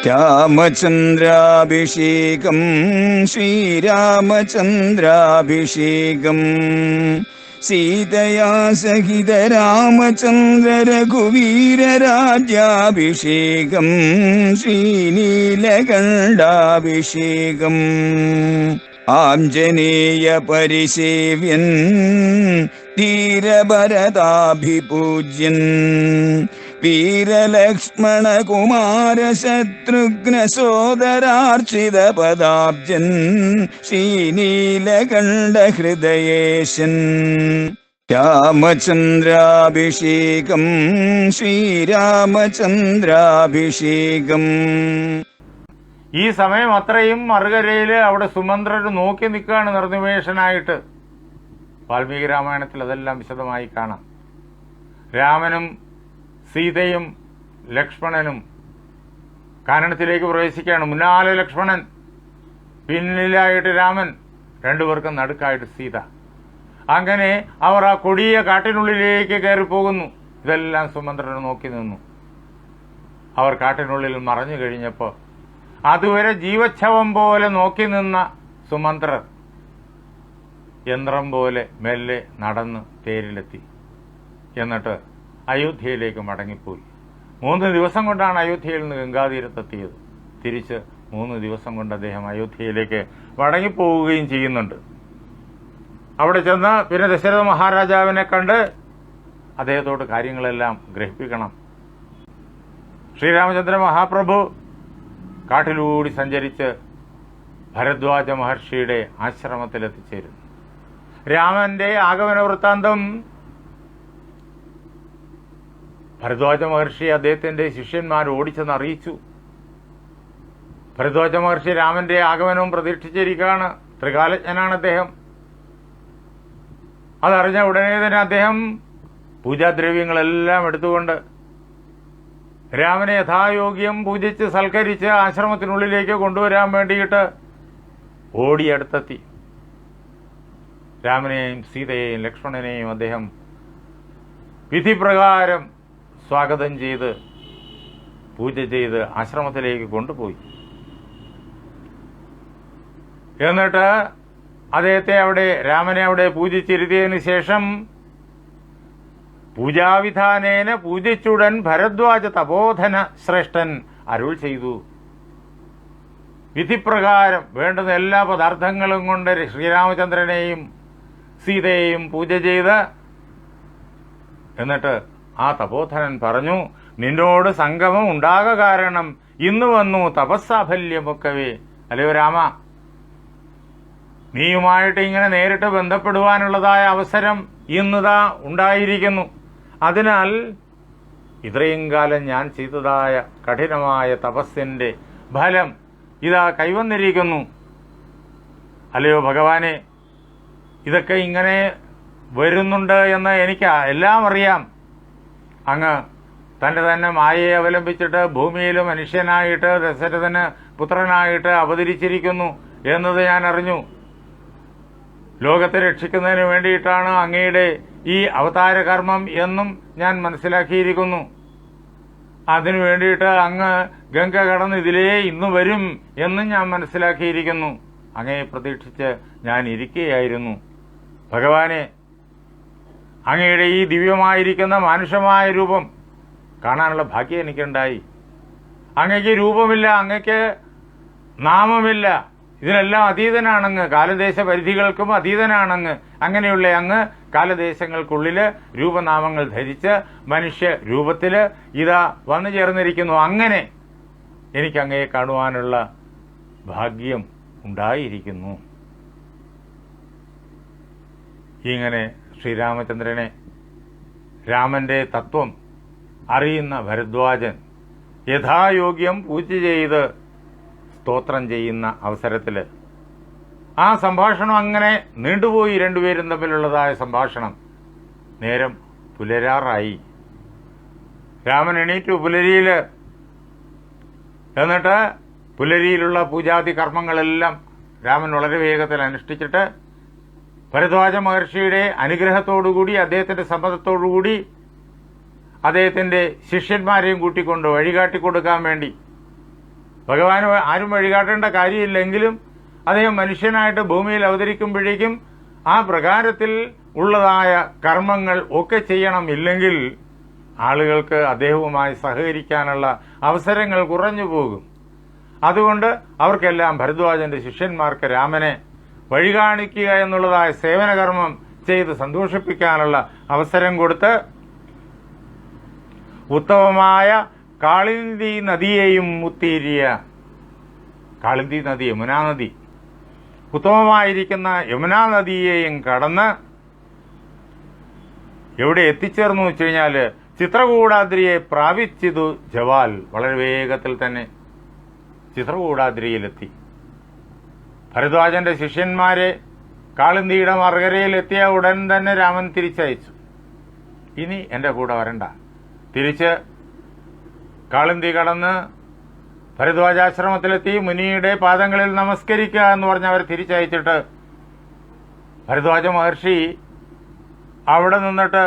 രാമചന്ദ്രാഭിഷേകം ശ്രീരാമചന്ദ്രാഭിഷേകം സീതയാ സഹിത രാമചന്ദ്ര രഘുവീരരാജ്യാഭിഷേകം ശ്രീനീലകണ്ഠാഭിഷേകം ആഞ്ജനേയ പരിസേവ്യൻ ധീരഭരതാഭിപൂജ്യൻ വീരലക്ഷ്മണ കുമാര ശത്രുഘ്ന സോദരാർച്ചിത പദാബ്ജൻ ശ്രീനീലകണ്ഠ ഹൃദയേശൻ രാമചന്ദ്രാഭിഷേകം ശ്രീരാമചന്ദ്രാഭിഷേകം. ഈ സമയം അത്രയും മറുകരയിൽ അവിടെ സുമന്ത്രർ നോക്കി നിൽക്കുകയാണ് നിർനിമേഷനായിട്ട്. വാൽമീകി രാമായണത്തിൽ അതെല്ലാം വിശദമായി കാണാം. രാമനും സീതയും ലക്ഷ്മണനും കാനനത്തിലേക്ക് പ്രവേശിക്കുകയാണ്. മുന്നാലെ ലക്ഷ്മണൻ, പിന്നിലായിട്ട് രാമൻ, രണ്ടുപേർക്കും നടുക്കായിട്ട് സീത. അങ്ങനെ അവർ ആ കൊടിയ കാട്ടിനുള്ളിലേക്ക് കയറിപ്പോകുന്നു. ഇതെല്ലാം സുമന്ത്രർ നോക്കി നിന്നു. അവർ കാട്ടിനുള്ളിൽ മറഞ്ഞു കഴിഞ്ഞപ്പോൾ അതുവരെ ജീവച്ഛവം പോലെ നോക്കി നിന്ന സുമന്ത്രർ യന്ത്രം പോലെ മെല്ലെ നടന്ന് തേരിലെത്തി. എന്നിട്ട് അയോധ്യയിലേക്ക് മടങ്ങിപ്പോയി. 3 ദിവസം കൊണ്ടാണ് അയോധ്യയിൽ നിന്ന് ഗംഗാതീരത്തെത്തിയത്. തിരിച്ച് 3 ദിവസം കൊണ്ട് അദ്ദേഹം അയോധ്യയിലേക്ക് മടങ്ങിപ്പോവുകയും ചെയ്യുന്നുണ്ട്. അവിടെ ചെന്ന് പിന്നെ ദശരഥ മഹാരാജാവിനെ കണ്ട് അദ്ദേഹത്തോട് കാര്യങ്ങളെല്ലാം ഗ്രഹിപ്പിക്കണം. ശ്രീരാമചന്ദ്ര മഹാപ്രഭു കാട്ടിലൂടി സഞ്ചരിച്ച് ഭരദ്വാജ മഹർഷിയുടെ ആശ്രമത്തിലെത്തിച്ചേരുന്നു. രാമന്റെ ആഗമന വൃത്താന്തം ഭരദ്വാജ മഹർഷി അദ്ദേഹത്തിന്റെ ശിഷ്യന്മാർ ഓടിച്ചെന്ന് അറിയിച്ചു. ഭരദ്വാജ മഹർഷി രാമന്റെ ആഗമനവും പ്രതീക്ഷിച്ചിരിക്കുകയാണ്. ത്രികാലജ്ഞനാണ് അദ്ദേഹം. അതറിഞ്ഞ ഉടനെ തന്നെ അദ്ദേഹം പൂജാദ്രവ്യങ്ങളെല്ലാം എടുത്തുകൊണ്ട് രാമനെ യഥായോഗ്യം പൂജിച്ച് സൽക്കരിച്ച് ആശ്രമത്തിനുള്ളിലേക്ക് കൊണ്ടുവരാൻ വേണ്ടിയിട്ട് ഓടിയടുത്തെത്തി. രാമനെയും സീതയെയും ലക്ഷ്മണനെയും അദ്ദേഹം വിധിപ്രകാരം സ്വാഗതം ചെയ്ത് പൂജ ചെയ്ത് ആശ്രമത്തിലേക്ക് കൊണ്ടുപോയി. എന്നിട്ട് രാമനെ അവിടെ പൂജിച്ചിരുത്തിയതിനു ശേഷം പൂജാവിധാനേന പൂജിച്ചുടൻ ഭരദ്വാജ തപോധന ശ്രേഷ്ഠൻ അരുൾ ചെയ്തു. വിധിപ്രകാരം വേണ്ടുന്ന എല്ലാ പദാർത്ഥങ്ങളും കൊണ്ട് ശ്രീരാമചന്ദ്രനെയും സീതയെയും പൂജ ചെയ്ത് എന്നിട്ട് ആ തപോധനൻ പറഞ്ഞു, നിന്നോട് സംഗമം ഉണ്ടാക കാരണം ഇന്ന് വന്നു തപസ്സാഫല്യമൊക്കവേ. അല്ലയോ രാമ, നീയുമായിട്ട് ഇങ്ങനെ നേരിട്ട് ബന്ധപ്പെടുവാനുള്ളതായ അവസരം ഇന്നിതാ ഉണ്ടായിരിക്കുന്നു. അതിനാൽ ഇത്രയും കാലം ഞാൻ ചെയ്തതായ കഠിനമായ തപസ്സിന്റെ ഫലം ഇതാ കൈവന്നിരിക്കുന്നു. അല്ലയോ ഭഗവാനെ, ഇതൊക്കെ ഇങ്ങനെ വരുന്നുണ്ട് എന്ന് എനിക്ക് എല്ലാം അറിയാം. അങ്ങ് തന്റെ തന്നെ മായയെ അവലംബിച്ചിട്ട് ഭൂമിയിൽ മനുഷ്യനായിട്ട് ദശരഥന് പുത്രനായിട്ട് അവതരിച്ചിരിക്കുന്നു എന്നത് ഞാൻ അറിഞ്ഞു. ലോകത്തെ രക്ഷിക്കുന്നതിന് വേണ്ടിയിട്ടാണ് അങ്ങയുടെ ഈ അവതാര കർമ്മം എന്നും ഞാൻ മനസ്സിലാക്കിയിരിക്കുന്നു. അതിനു വേണ്ടിയിട്ട് അങ്ങ് ഗംഗ കടന്ന് ഇതിലേ ഇന്ന് വരും എന്നും ഞാൻ മനസ്സിലാക്കിയിരിക്കുന്നു. അങ്ങയെ പ്രതീക്ഷിച്ച് ഞാൻ ഇരിക്കുകയായിരുന്നു. ഭഗവാനെ, അങ്ങയുടെ ഈ ദിവ്യമായിരിക്കുന്ന മാനുഷമായ രൂപം കാണാനുള്ള ഭാഗ്യം എനിക്കുണ്ടായി. അങ്ങയ്ക്ക് രൂപമില്ല, അങ്ങയ്ക്ക് നാമമില്ല, ഇതിനെല്ലാം അതീതനാണങ്ങ്, കാലദേശ പരിധികൾക്കും അതീതനാണങ്ങ്. അങ്ങനെയുള്ള അങ്ങ് കാലദേശങ്ങൾക്കുള്ളില് രൂപനാമങ്ങൾ ധരിച്ച് മനുഷ്യ രൂപത്തില് ഇതാ വന്നു ചേർന്നിരിക്കുന്നു. അങ്ങനെ എനിക്ക് അങ്ങയെ കാണുവാനുള്ള ഭാഗ്യം ഉണ്ടായിരിക്കുന്നു. ഇങ്ങനെ ശ്രീരാമചന്ദ്രനെ, രാമന്റെ തത്വം അറിയുന്ന ഭരദ്വാജൻ യഥായോഗ്യം പൂജ ചെയ്ത് സ്തോത്രം ചെയ്യുന്ന അവസരത്തിൽ ആ സംഭാഷണം അങ്ങനെ നീണ്ടുപോയി. രണ്ടുപേരും തമ്മിലുള്ളതായ സംഭാഷണം. നേരം പുലരാറായി. രാമൻ എണീറ്റു പുലരിയിൽ. എന്നിട്ട് പുലരിയിലുള്ള പൂജാതി കർമ്മങ്ങളെല്ലാം രാമൻ വളരെ വേഗത്തിൽ അനുഷ്ഠിച്ചിട്ട് ഭരദ്വാജ മഹർഷിയുടെ അനുഗ്രഹത്തോടുകൂടി അദ്ദേഹത്തിന്റെ സമ്മതത്തോടുകൂടി അദ്ദേഹത്തിന്റെ ശിഷ്യന്മാരെയും കൂട്ടിക്കൊണ്ട് വഴികാട്ടിക്കൊടുക്കാൻ വേണ്ടി ഭഗവാൻ ആരും വഴികാട്ടേണ്ട കാര്യമില്ലെങ്കിലും അദ്ദേഹം മനുഷ്യനായിട്ട് ഭൂമിയിൽ അവതരിക്കുമ്പോഴേക്കും ആ പ്രകാരത്തിൽ ഉള്ളതായ കർമ്മങ്ങൾ ഒക്കെ ചെയ്യണം. ഇല്ലെങ്കിൽ ആളുകൾക്ക് അദ്ദേഹവുമായി സഹകരിക്കാനുള്ള അവസരങ്ങൾ കുറഞ്ഞു പോകും. അതുകൊണ്ട് അവർക്കെല്ലാം ഭരദ്വാജന്റെ ശിഷ്യന്മാർക്ക് രാമനെ വഴികാണിക്കുക എന്നുള്ളതായ സേവനകർമ്മം ചെയ്ത് സന്തോഷിപ്പിക്കാനുള്ള അവസരം കൊടുത്ത് ഉത്തമമായ കാളിന്തി നദിയെയും മുത്തീരിയ. കാളിന്തി നദി, യമുനാ നദി, ഉത്തമമായിരിക്കുന്ന യമുനാ നദിയെയും കടന്ന് എവിടെ എത്തിച്ചേർന്നു വെച്ച് കഴിഞ്ഞാൽ ചിത്രകൂടാദ്രിയെ പ്രാപിച്ചതു ജവാൽ. വളരെ വേഗത്തിൽ തന്നെ ചിത്രകൂടാദ്രിയിലെത്തി. ഭരദ്വാജന്റെ ശിഷ്യന്മാരെ കാളിന്തിയുടെ മറുകരയിലെത്തിയ ഉടൻ തന്നെ രാമൻ തിരിച്ചയച്ചു. ഇനി എന്റെ കൂടെ വരണ്ട, തിരിച്ച് കാളിന്തി കടന്ന് ഭരദ്വാജാശ്രമത്തിലെത്തി മുനിയുടെ പാദങ്ങളിൽ നമസ്കരിക്കുക എന്ന് പറഞ്ഞ് അവർ തിരിച്ചയച്ചിട്ട് ഭരദ്വാജ മഹർഷി അവിടെ നിന്നിട്ട്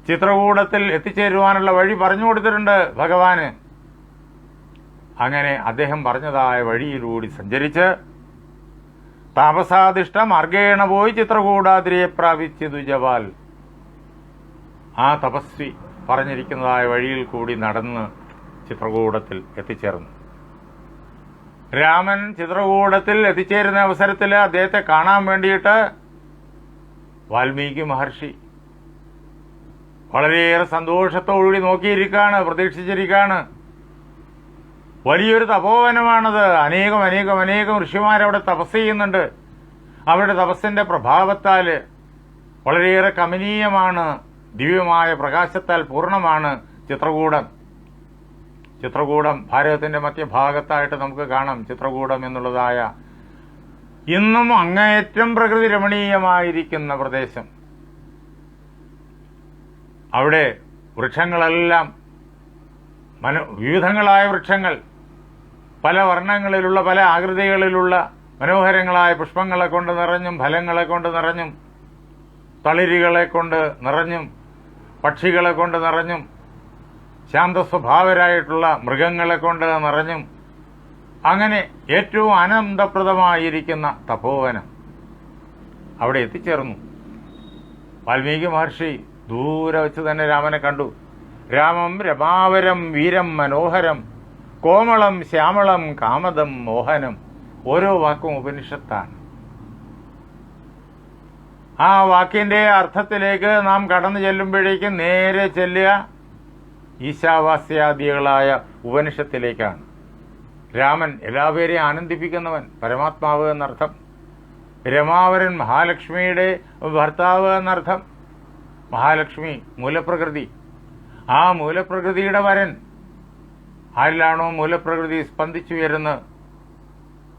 ചിത്രകൂടത്തിൽ എത്തിച്ചേരുവാനുള്ള വഴി പറഞ്ഞു കൊടുത്തിട്ടുണ്ട് ഭഗവാന്. അങ്ങനെ അദ്ദേഹം പറഞ്ഞതായ വഴിയിലൂടെ സഞ്ചരിച്ച് താപസാദിഷ്ട മാർഗേണ പോയി ചിത്രകൂടാദ്രിയെ പ്രാപിച്ചതു ജവാൽ. ആ തപസ്വി പറഞ്ഞിരിക്കുന്നതായ വഴിയിൽ കൂടി നടന്ന് ചിത്രകൂടത്തിൽ എത്തിച്ചേർന്നു. രാമൻ ചിത്രകൂടത്തിൽ എത്തിച്ചേരുന്ന അവസരത്തിൽ അദ്ദേഹത്തെ കാണാൻ വേണ്ടിയിട്ട് വാൽമീകി മഹർഷി വളരെയേറെ സന്തോഷത്തോടുകൂടി നോക്കിയിരിക്കുകയാണ്, പ്രതീക്ഷിച്ചിരിക്കുകയാണ്. വലിയൊരു തപോവനമാണത്. അനേകം ഋഷിമാരവിടെ തപസ് ചെയ്യുന്നുണ്ട്. അവരുടെ തപസ്സിന്റെ പ്രഭാവത്താൽ വളരെയേറെ കമനീയമാണ്, ദിവ്യമായ പ്രകാശത്താൽ പൂർണ്ണമാണ് ചിത്രകൂടം. ചിത്രകൂടം ഭാരതത്തിന്റെ മധ്യഭാഗത്തായിട്ട് നമുക്ക് കാണാം. ചിത്രകൂടം എന്നുള്ളതായ ഇന്നും അങ്ങേയറ്റം പ്രകൃതി രമണീയമായിരിക്കുന്ന പ്രദേശം. അവിടെ വൃക്ഷങ്ങളെല്ലാം വിവിധങ്ങളായ വൃക്ഷങ്ങൾ, പല വർണ്ണങ്ങളിലുള്ള പല ആകൃതികളിലുള്ള മനോഹരങ്ങളായ പുഷ്പങ്ങളെ കൊണ്ട് നിറഞ്ഞും ഫലങ്ങളെ കൊണ്ട് നിറഞ്ഞും തളിരുകളെ കൊണ്ട് നിറഞ്ഞും പക്ഷികളെ കൊണ്ട് നിറഞ്ഞും ശാന്തസ്വഭാവരായിട്ടുള്ള മൃഗങ്ങളെ കൊണ്ട് നിറഞ്ഞും അങ്ങനെ ഏറ്റവും ആനന്ദപ്രദമായിരിക്കുന്ന തപോവനം അവിടെ എത്തിച്ചേർന്നു. വാൽമീകി മഹർഷി ദൂരെ വെച്ച് തന്നെ രാമനെ കണ്ടു. രാമം രമാവരം വീരം മനോഹരം കോമളം ശ്യാമളം കാമദം മോഹനം. ഓരോ വാക്കും ഉപനിഷത്താണ്. ആ വാക്കിന്റെ അർത്ഥത്തിലേക്ക് നാം കടന്നു ചെല്ലുമ്പോഴേക്കും നേരെ ചെല്ലുക ഈശാവാസ്യാദികളായ ഉപനിഷത്തിലേക്കാണ്. രാമൻ എല്ലാവരെയും ആനന്ദിപ്പിക്കുന്നവൻ, പരമാത്മാവ് എന്നർത്ഥം. രമാവരൻ മഹാലക്ഷ്മിയുടെ ഭർത്താവ് എന്നർത്ഥം. മഹാലക്ഷ്മി മൂലപ്രകൃതി. ആ മൂലപ്രകൃതിയുടെ വരൻ. ആരിലാണോ മൂലപ്രകൃതി സ്പന്ദിച്ചുയരുന്നത്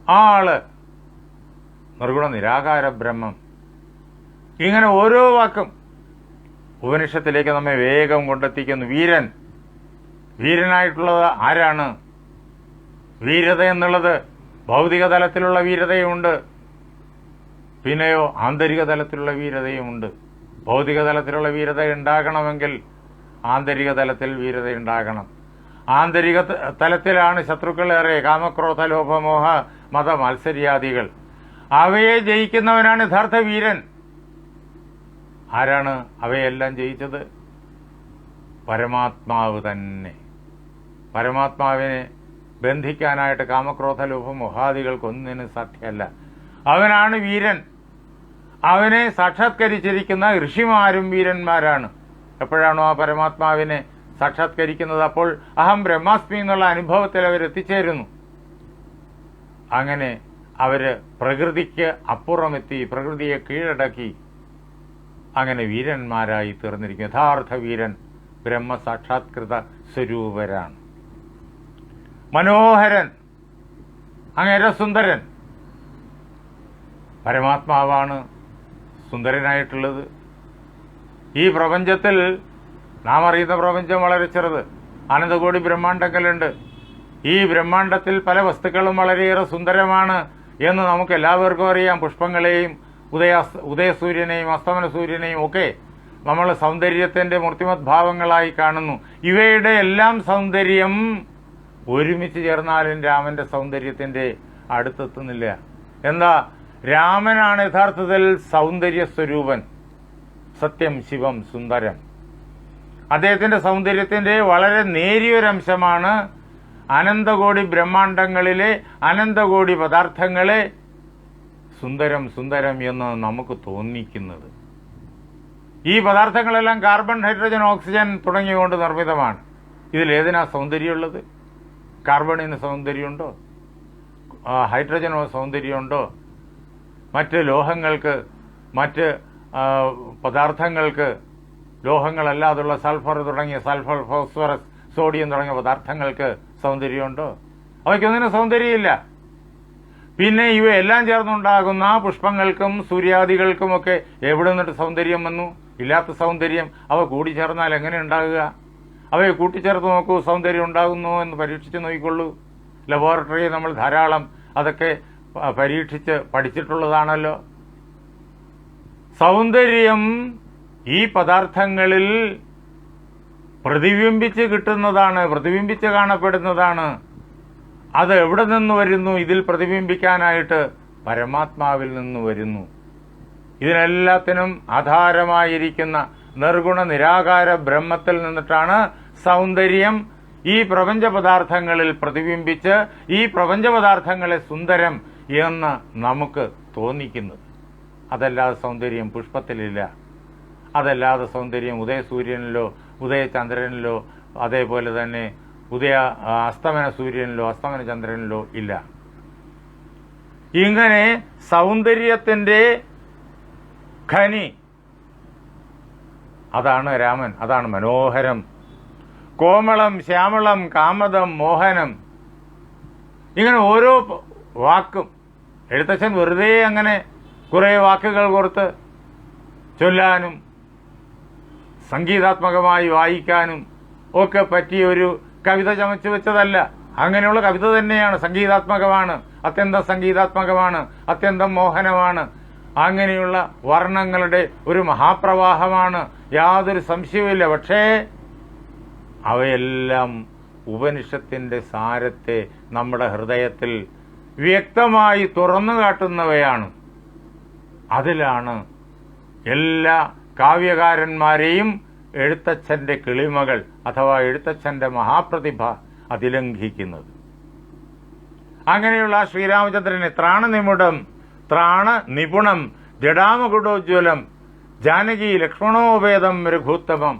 ആ ആള് നിർഗുണ നിരാകാര ബ്രഹ്മം. ഇങ്ങനെ ഓരോ വാക്കും ഉപനിഷത്തിലേക്ക് നമ്മെ വേഗം കൊണ്ടെത്തിക്കുന്നു. വീരൻ, വീരനായിട്ടുള്ളത് ആരാണ്? വീരത എന്നുള്ളത് ഭൗതിക തലത്തിലുള്ള വീരതയുമുണ്ട്, പിന്നെയോ ആന്തരിക തലത്തിലുള്ള വീരതയുമുണ്ട്. ഭൗതിക തലത്തിലുള്ള വീരത ഉണ്ടാകണമെങ്കിൽ ആന്തരിക തലത്തിൽ വീരത ഉണ്ടാകണം. ആന്തരിക തലത്തിലാണ് ശത്രുക്കളേറെ, കാമക്രോധ ലോഭമോഹ മത മത്സര്യാദികൾ. അവയെ ജയിക്കുന്നവനാണ് യഥാർത്ഥ വീരൻ. ആരാണ് അവയെല്ലാം ജയിച്ചത്? പരമാത്മാവ് തന്നെ. പരമാത്മാവിനെ ബന്ധിക്കാനായിട്ട് കാമക്രോധ ലോഭമോഹാദികൾക്കൊന്നിനും സാധ്യമല്ല. അവനാണ് വീരൻ. അവനെ സാക്ഷാത്കരിച്ചിരിക്കുന്ന ഋഷിമാരും വീരന്മാരാണ്. എപ്പോഴാണോ ആ പരമാത്മാവിനെ സാക്ഷാത്കരിക്കുന്നത് അപ്പോൾ അഹം ബ്രഹ്മാസ്മി എന്നുള്ള അനുഭവത്തിൽ അവരെത്തിച്ചേരുന്നു. അങ്ങനെ അവര് പ്രകൃതിക്ക് അപ്പുറമെത്തി, പ്രകൃതിയെ കീഴടക്കി അങ്ങനെ വീരന്മാരായി തീർന്നിരിക്കും. യഥാർത്ഥ വീരൻ ബ്രഹ്മസാക്ഷാത്കൃത സ്വരൂപരാണ്. മനോഹരൻ, അങ്ങേരെ സുന്ദരൻ. പരമാത്മാവാണ് സുന്ദരനായിട്ടുള്ളത്. ഈ പ്രപഞ്ചത്തിൽ നാം അറിയുന്ന പ്രപഞ്ചം വളരെ ചെറുത്. അനന്തകോടി ബ്രഹ്മാണ്ടങ്ങളുണ്ട്. ഈ ബ്രഹ്മാണ്ടത്തിൽ പല വസ്തുക്കളും വളരെയേറെ സുന്ദരമാണ് എന്ന് നമുക്ക് എല്ലാവർക്കും അറിയാം. പുഷ്പങ്ങളെയും ഉദയസൂര്യനെയും അസ്തമന സൂര്യനെയും ഒക്കെ നമ്മൾ സൗന്ദര്യത്തിന്റെ മൂർത്തിമത് ഭാവങ്ങളായി കാണുന്നു. ഇവയുടെ എല്ലാം സൗന്ദര്യം ഒരുമിച്ച് ചേർന്നാലും രാമന്റെ സൗന്ദര്യത്തിന്റെ അടുത്തെത്തുന്നില്ല. എന്താ? രാമനാണ് യഥാർത്ഥത്തിൽ സൗന്ദര്യ സ്വരൂപൻ. സത്യം ശിവം സുന്ദരം. അദ്ദേഹത്തിന്റെ സൗന്ദര്യത്തിന്റെ വളരെ നേരിയൊരംശമാണ് അനന്തകോടി ബ്രഹ്മാണ്ടങ്ങളിലെ അനന്തകോടി പദാർത്ഥങ്ങളെ സുന്ദരം സുന്ദരം എന്ന് നമുക്ക് തോന്നിക്കുന്നത്. ഈ പദാർത്ഥങ്ങളെല്ലാം കാർബൺ, ഹൈഡ്രജൻ, ഓക്സിജൻ തുടങ്ങിയതുകൊണ്ട് നിർമ്മിതമാണ്. ഇതിലേതിനാ സൗന്ദര്യമുള്ളത്? കാർബണിന് സൗന്ദര്യമുണ്ടോ? ഹൈഡ്രജനോ സൗന്ദര്യമുണ്ടോ? മറ്റ് ലോഹങ്ങൾക്ക്, മറ്റ് പദാർത്ഥങ്ങൾക്ക്, ലോഹങ്ങളല്ലാതുള്ള സൾഫർ തുടങ്ങിയ സൾഫർ, ഫോസ്ഫറസ്, സോഡിയം തുടങ്ങിയ പദാർത്ഥങ്ങൾക്ക് സൗന്ദര്യമുണ്ടോ? അവയ്ക്കൊന്നിനും സൗന്ദര്യമില്ല. പിന്നെ ഇവയെല്ലാം ചേർന്നുണ്ടാകുന്ന പുഷ്പങ്ങൾക്കും സൂര്യാദികൾക്കുമൊക്കെ എവിടെ നിന്നിട്ട് സൗന്ദര്യം വന്നു? ഇല്ലാത്ത സൗന്ദര്യം. അവ കൂടിച്ചേർന്നാൽ എങ്ങനെ ഉണ്ടാകുക? അവയെ കൂട്ടിച്ചേർത്ത് നോക്കൂ, സൗന്ദര്യം ഉണ്ടാകുന്നു എന്ന് പരീക്ഷിച്ച് നോക്കിക്കൊള്ളൂ. ലബോറട്ടറിയിൽ നമ്മൾ ധാരാളം അതൊക്കെ പരീക്ഷിച്ച് പഠിച്ചിട്ടുള്ളതാണല്ലോ. സൗന്ദര്യം ഈ പദാർത്ഥങ്ങളിൽ പ്രതിബിംബിച്ച് കിട്ടുന്നതാണ്, പ്രതിബിംബിച്ച് കാണപ്പെടുന്നതാണ്. അത് എവിടെ നിന്ന് വരുന്നു? ഇതിൽ പ്രതിബിംബിക്കാനായിട്ട് പരമാത്മാവിൽ നിന്ന് വരുന്നു. ഇതിനെല്ലാത്തിനും ആധാരമായിരിക്കുന്ന നിർഗുണ നിരാകാര ബ്രഹ്മത്തിൽ നിന്നിട്ടാണ് സൗന്ദര്യം ഈ പ്രപഞ്ച പദാർത്ഥങ്ങളിൽ പ്രതിബിംബിച്ച് ഈ പ്രപഞ്ച പദാർത്ഥങ്ങളെ സുന്ദരം എന്ന് നമുക്ക് തോന്നിക്കുന്നത്. അതല്ലാതെ സൗന്ദര്യം പുഷ്പത്തിലില്ല. അതല്ലാതെ സൗന്ദര്യം ഉദയസൂര്യനിലോ ഉദയചന്ദ്രനിലോ അതേപോലെ തന്നെ അസ്തമന സൂര്യനിലോ അസ്തമന ചന്ദ്രനിലോ ഇല്ല. ഇങ്ങനെ സൗന്ദര്യത്തിന്റെ ഖനി അതാണ് രാമൻ. അതാണ് മനോഹരം. കോമളം, ശ്യാമളം, കാമദം, മോഹനം. ഇങ്ങനെ ഓരോ വാക്കും എഴുത്തച്ഛൻ വെറുതെ അങ്ങനെ കുറെ വാക്കുകൾ കോർത്ത് ചൊല്ലാനും സംഗീതാത്മകമായി വായിക്കാനും ഒക്കെ പറ്റിയ ഒരു കവിത ചമച്ചു വെച്ചതല്ല. അങ്ങനെയുള്ള കവിത തന്നെയാണ്, സംഗീതാത്മകമാണ്, അത്യന്തം സംഗീതാത്മകമാണ്, അത്യന്തം മോഹനമാണ്. അങ്ങനെയുള്ള വർണ്ണങ്ങളുടെ ഒരു മഹാപ്രവാഹമാണ്, യാതൊരു സംശയവുമില്ല. പക്ഷേ അവയെല്ലാം ഉപനിഷത്തിന്റെ സാരത്തെ നമ്മുടെ ഹൃദയത്തിൽ വ്യക്തമായി തുറന്നു കാട്ടുന്നവയാണ്. അതിലാണ് എല്ലാ കാവ്യകാരന്മാരെയും എഴുത്തച്ഛന്റെ കിളിമകൾ അഥവാ എഴുത്തച്ഛന്റെ മഹാപ്രതിഭ അതിലംഘിക്കുന്നത്. അങ്ങനെയുള്ള ശ്രീരാമചന്ദ്രനെ ത്രാണനിമുടം, ത്രാണ നിപുണം, ജഡാമകുടോജ്വലം, ജാനകി ലക്ഷ്മണോപേതം രഘുത്തമം,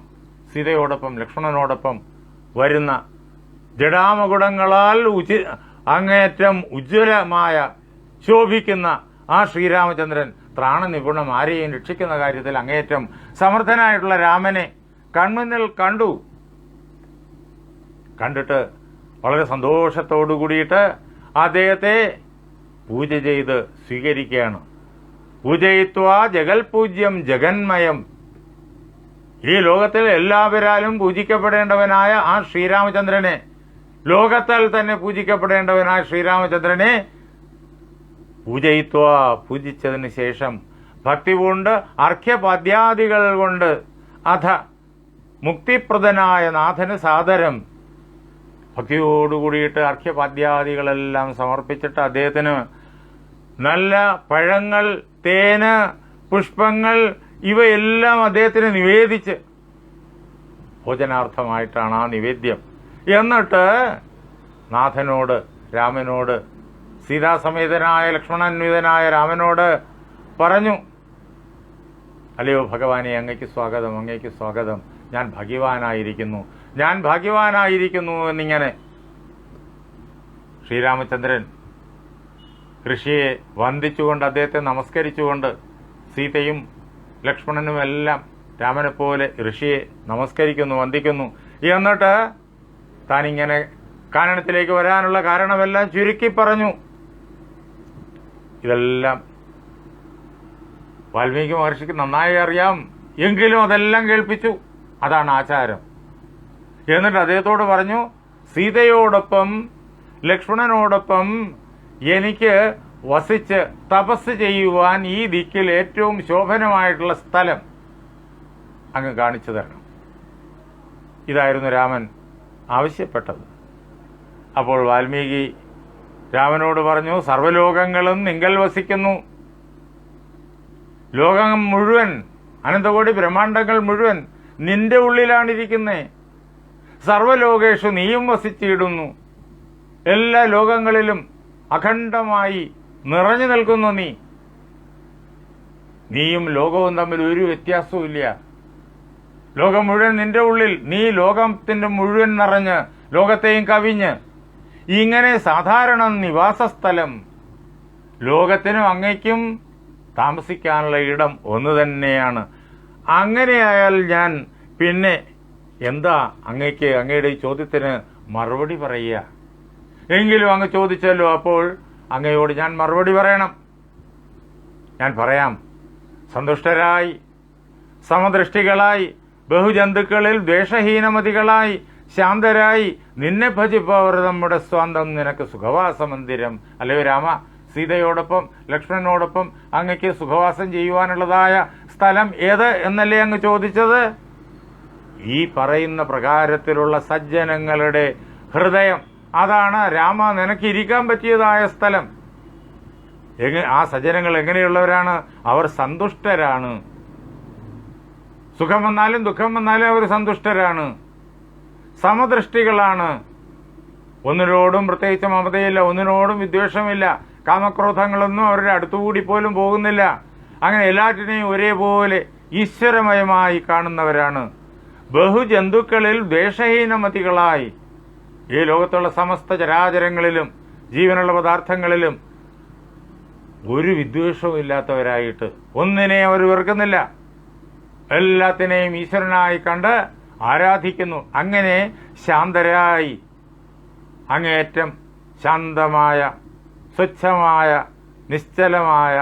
സീതയോടൊപ്പം ലക്ഷ്മണനോടൊപ്പം വരുന്ന ജഡാമകുടങ്ങളാൽ അങ്ങേറ്റം ഉജ്ജ്വലമായ ശോഭിക്കുന്ന ആ ശ്രീരാമചന്ദ്രൻ ത്രാണനിപുണം, ആരെയും രക്ഷിക്കുന്ന കാര്യത്തിൽ അങ്ങേറ്റം സമർത്ഥനായിട്ടുള്ള രാമനെ കൺമുന്നിൽ കണ്ടിട്ട് വളരെ സന്തോഷത്തോടു കൂടിയിട്ട് അദ്ദേഹത്തെ പൂജ ചെയ്ത് സ്വീകരിക്കുകയാണ്. പൂജയിത്വാ ജഗൽപൂജ്യം ജഗന്മയം. ഈ ലോകത്തിൽ എല്ലാവരാലും പൂജിക്കപ്പെടേണ്ടവനായ ആ ശ്രീരാമചന്ദ്രനെ, ലോകത്താൽ തന്നെ പൂജിക്കപ്പെടേണ്ടവനായ ശ്രീരാമചന്ദ്രനെ പൂജയിത്വാ, പൂജിച്ചതിന് ശേഷം ഭക്തി കൊണ്ട് അർഘ്യപാദ്യാദികൾ കൊണ്ട് അധ മുക്തിപ്രദനായ നാഥന് സാദരം, ഭക്തിയോടുകൂടിയിട്ട് അർഘ്യപാദ്യാദികളെല്ലാം സമർപ്പിച്ചിട്ട് അദ്ദേഹത്തിന് നല്ല പഴങ്ങൾ, തേന്, പുഷ്പങ്ങൾ ഇവയെല്ലാം അദ്ദേഹത്തിന് നിവേദിച്ച് ഭോജനാർത്ഥമായിട്ടാണ് ആ നിവേദ്യം. എന്നിട്ട് നാഥനോട്, രാമനോട്, സീതാസമേതനായ ലക്ഷ്മണാന്വിതനായ രാമനോട് പറഞ്ഞു, അല്ലയോ ഭഗവാനെ, അങ്ങയ്ക്ക് സ്വാഗതം, അങ്ങയ്ക്ക് സ്വാഗതം, ഞാൻ ഭാഗ്യവാനായിരിക്കുന്നു, ഞാൻ ഭാഗ്യവാനായിരിക്കുന്നു എന്നിങ്ങനെ ശ്രീരാമചന്ദ്രൻ ഋഷിയെ വന്ദിച്ചുകൊണ്ട്, അദ്ദേഹത്തെ നമസ്കരിച്ചുകൊണ്ട്, സീതയും ലക്ഷ്മണനുമെല്ലാം രാമനെപ്പോലെ ഋഷിയെ നമസ്കരിക്കുന്നു, വന്ദിക്കുന്നു. എന്നിട്ട് താനിങ്ങനെ കാനനത്തിലേക്ക് വരാനുള്ള കാരണമെല്ലാം ചുരുക്കി പറഞ്ഞു. ഇതെല്ലാം വാൽമീകി മഹർഷിക്ക് നന്നായി അറിയാം, എങ്കിലും അതെല്ലാം കേൾപ്പിച്ചു. അതാണ് ആചാരം. എന്നിട്ട് അദ്ദേഹത്തോട് പറഞ്ഞു, സീതയോടൊപ്പം ലക്ഷ്മണനോടൊപ്പം എനിക്ക് വസിച്ച് തപസ് ചെയ്യുവാൻ ഈ ദിക്കിൽ ഏറ്റവും ശോഭനമായിട്ടുള്ള സ്ഥലം അങ്ങ് കാണിച്ചു തരണം. ഇതായിരുന്നു രാമൻ ആവശ്യപ്പെട്ടത്. അപ്പോൾ വാൽമീകി രാമനോട് പറഞ്ഞു, സർവ്വലോകങ്ങളും നിങ്കൽ വസിക്കുന്നു. ലോകം മുഴുവൻ, അനന്തകോടി ബ്രഹ്മാണ്ടങ്ങൾ മുഴുവൻ നിന്റെ ഉള്ളിലാണിരിക്കുന്നേ. സർവ്വലോകേഷു നീയും വസിച്ചിടുന്നു. എല്ലാ ലോകങ്ങളിലും അഖണ്ഡമായി നിറഞ്ഞു നിൽക്കുന്നു നീ. നീയും ലോകവും തമ്മിൽ ഒരു വ്യത്യാസവും ഇല്ല. ലോകം മുഴുവൻ നിന്റെ ഉള്ളിൽ, നീ ലോകത്തിന്റെ മുഴുവൻ നിറഞ്ഞ് ലോകത്തെയും കവിഞ്ഞ് ഇങ്ങനെ സാധാരണ നിവാസസ്ഥലം. ലോകത്തിനും അങ്ങയ്ക്കും താമസിക്കാനുള്ള ഇടം ഒന്ന് തന്നെയാണ്. അങ്ങനെയായാൽ ഞാൻ പിന്നെ എന്താ അങ്ങയ്ക്ക് അങ്ങയുടെ ഈ ചോദ്യത്തിന് മറുപടി പറയുക? എങ്കിലും അങ്ങ് ചോദിച്ചല്ലോ, അപ്പോൾ അങ്ങയോട് ഞാൻ മറുപടി പറയണം. ഞാൻ പറയാം. സന്തുഷ്ടരായി, സമദൃഷ്ടികളായി, ബഹുജന്തുക്കളിൽ ദ്വേഷഹീനമതികളായി, ശാന്തരായി നിന്നെ ഭജിപ്പവർ നമ്മുടെ സ്വാന്തം നിനക്ക് സുഖവാസ മന്ദിരം. അല്ലയോ രാമ, സീതയോടൊപ്പം ലക്ഷ്മണനോടൊപ്പം അങ്ങയ്ക്ക് സുഖവാസം ചെയ്യുവാനുള്ളതായ സ്ഥലം ഏത് എന്നല്ലേ അങ്ങ് ചോദിച്ചത്? ഈ പറയുന്ന പ്രകാരത്തിലുള്ള സജ്ജനങ്ങളുടെ ഹൃദയം, അതാണ് രാമ നിനക്ക് ഇരിക്കാൻ പറ്റിയതായ സ്ഥലം. ആ സജ്ജനങ്ങൾ എങ്ങനെയുള്ളവരാണ്? അവർ സന്തുഷ്ടരാണ്. സുഖം വന്നാലും ദുഃഖം വന്നാലും അവർ സന്തുഷ്ടരാണ്, സമദൃഷ്ടികളാണ്. ഒന്നിനോടും പ്രത്യേകിച്ച് മമതയില്ല, ഒന്നിനോടും വിദ്വേഷമില്ല, കാമക്രോധങ്ങളൊന്നും അവരുടെ അടുത്തുകൂടി പോലും പോകുന്നില്ല. അങ്ങനെ എല്ലാറ്റിനെയും ഒരേപോലെ ഈശ്വരമയമായി കാണുന്നവരാണ്. ബഹുജന്തുക്കളിൽ ദ്വേഷഹീനമതികളായി, ഈ ലോകത്തുള്ള സമസ്ത ചരാചരങ്ങളിലും ജീവനുള്ള പദാർത്ഥങ്ങളിലും ഒരു വിദ്വേഷവും ഇല്ലാത്തവരായിട്ട് ഒന്നിനെ അവർ വെറുക്കുന്നില്ല. എല്ലാത്തിനെയും ഈശ്വരനായി കണ്ട് ആരാധിക്കുന്നു. അങ്ങനെ ശാന്തരായി, അങ്ങേയറ്റം ശാന്തമായ, സ്വച്ഛമായ, നിശ്ചലമായ,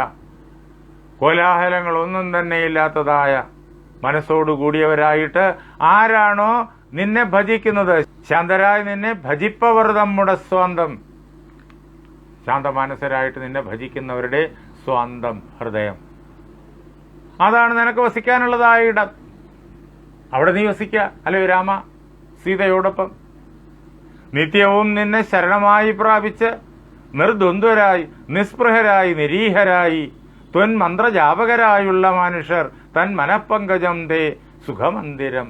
കോലാഹലങ്ങളൊന്നും തന്നെ ഇല്ലാത്തതായ മനസ്സോടുകൂടിയവരായിട്ട് ആരാണോ നിന്നെ ഭജിക്കുന്നത്, ശാന്തരായി നിന്നെ ഭജിപ്പവർ നമ്മുടെ സ്വാന്തം. ശാന്തമാനസരായിട്ട് നിന്നെ ഭജിക്കുന്നവരുടെ സ്വാന്തം ഹൃദയം, അതാണ് നിനക്ക് വസിക്കാനുള്ളതായ ഇടം. അവിടെ നീ വസിക്കുക. അല്ലയോ രാമ, സീതയോടൊപ്പം നിത്യവും നിന്നെ ശരണമായി പ്രാപിച്ച് നിർദ്വന്ദ്വരായി, നിസ്പൃഹരായി, നിരീഹരായി, ത്വൻ മന്ത്രജാപകരായുള്ള മനുഷ്യർ തൻ മനഃപങ്കജം തേ സുഖമന്ദിരം.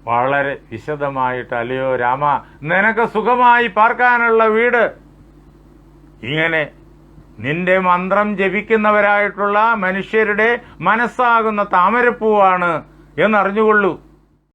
വളരെ വിശദമായിട്ട്, അല്ലയോ രാമ, നിനക്ക് സുഖമായി പാർക്കാനുള്ള വീട് ഇങ്ങനെ നിന്റെ മന്ത്രം ജപിക്കുന്നവരായിട്ടുള്ള മനുഷ്യരുടെ മനസ്സാകുന്ന താമരപ്പൂവാണ് എന്നറിഞ്ഞുകൊള്ളൂ.